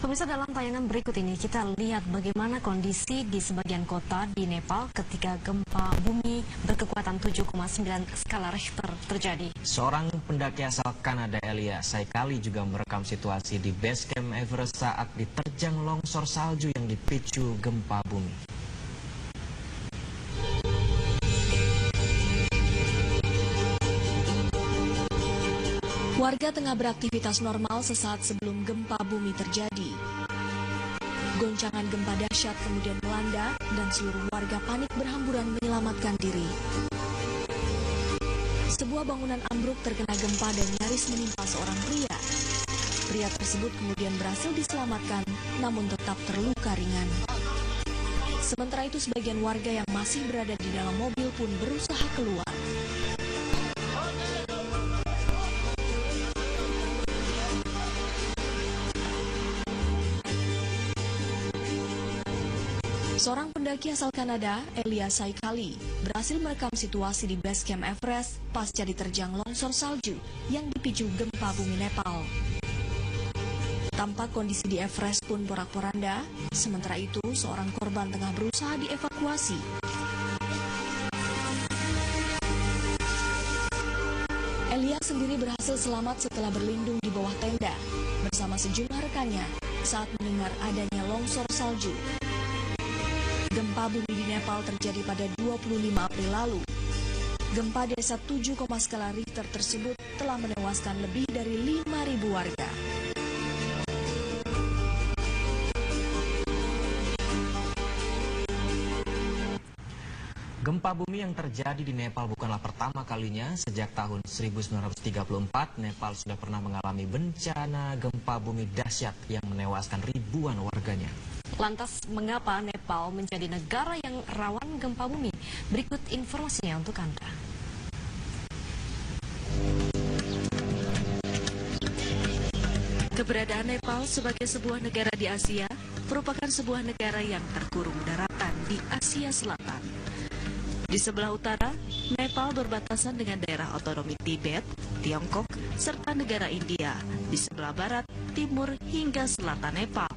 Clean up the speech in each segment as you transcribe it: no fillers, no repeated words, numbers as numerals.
Pemirsa, dalam tayangan berikut ini kita lihat bagaimana kondisi di sebagian kota di Nepal ketika gempa bumi berkekuatan 7,9 skala Richter terjadi. Seorang pendaki asal Kanada, Elia Saikali, juga merekam situasi di base camp Everest saat diterjang longsor salju yang dipicu gempa bumi. Warga tengah beraktivitas normal sesaat sebelum gempa bumi terjadi. Goncangan gempa dahsyat kemudian melanda dan seluruh warga panik berhamburan menyelamatkan diri. Sebuah bangunan ambruk terkena gempa dan nyaris menimpa seorang pria. Pria tersebut kemudian berhasil diselamatkan, namun tetap terluka ringan. Sementara itu, sebagian warga yang masih berada di dalam mobil pun berusaha keluar. Seorang pendaki asal Kanada, Elia Saikali, berhasil merekam situasi di base camp Everest pasca diterjang longsor salju yang dipicu gempa bumi Nepal. Tampak kondisi di Everest pun porak-poranda, sementara itu seorang korban tengah berusaha dievakuasi. Elia sendiri berhasil selamat setelah berlindung di bawah tenda bersama sejumlah rekannya saat mendengar adanya longsor salju. Gempa bumi di Nepal terjadi pada 25 April lalu. Gempa desa 7, skala Richter tersebut telah menewaskan lebih dari 5.000 warga. Gempa bumi yang terjadi di Nepal bukanlah pertama kalinya. Sejak tahun 1934, Nepal sudah pernah mengalami bencana gempa bumi dahsyat yang menewaskan ribuan warganya. Lantas, mengapa Nepal menjadi negara yang rawan gempa bumi? Berikut informasinya untuk Anda. Keberadaan Nepal sebagai sebuah negara di Asia merupakan sebuah negara yang terkurung daratan di Asia Selatan. Di sebelah utara, Nepal berbatasan dengan daerah otonomi Tibet, Tiongkok, serta negara India. Di sebelah barat, timur, hingga selatan Nepal.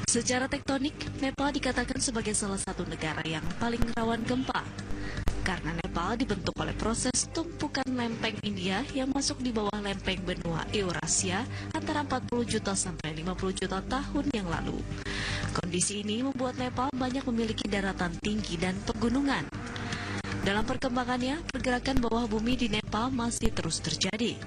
Secara tektonik, Nepal dikatakan sebagai salah satu negara yang paling rawan gempa. Karena Nepal dibentuk oleh proses tumpukan lempeng India yang masuk di bawah lempeng benua Eurasia antara 40 juta sampai 50 juta tahun yang lalu. Kondisi ini membuat Nepal banyak memiliki daratan tinggi dan pegunungan. Dalam perkembangannya, pergerakan bawah bumi di Nepal masih terus terjadi.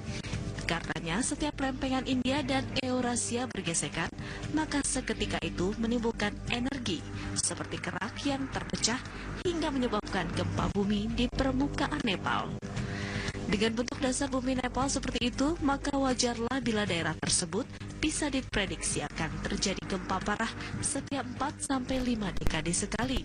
Karenanya, setiap lempengan India dan Eurasia bergesekan, maka seketika itu menimbulkan energi seperti kerak yang terpecah hingga menyebabkan gempa bumi di permukaan Nepal. Dengan bentuk dasar bumi Nepal seperti itu, maka wajarlah bila daerah tersebut bisa diprediksi akan terjadi gempa parah setiap 4-5 dekade sekali.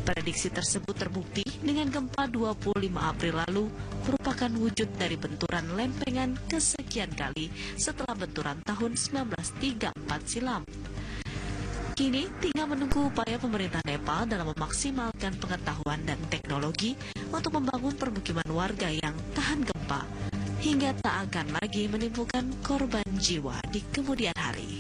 Prediksi tersebut terbukti dengan gempa 25 April lalu merupakan wujud dari benturan lempengan kesekian kali setelah benturan tahun 1934 silam. Kini tinggal menunggu upaya pemerintah Nepal dalam memaksimalkan pengetahuan dan teknologi untuk membangun permukiman warga yang tahan gempa hingga tak akan lagi menimbulkan korban jiwa di kemudian hari.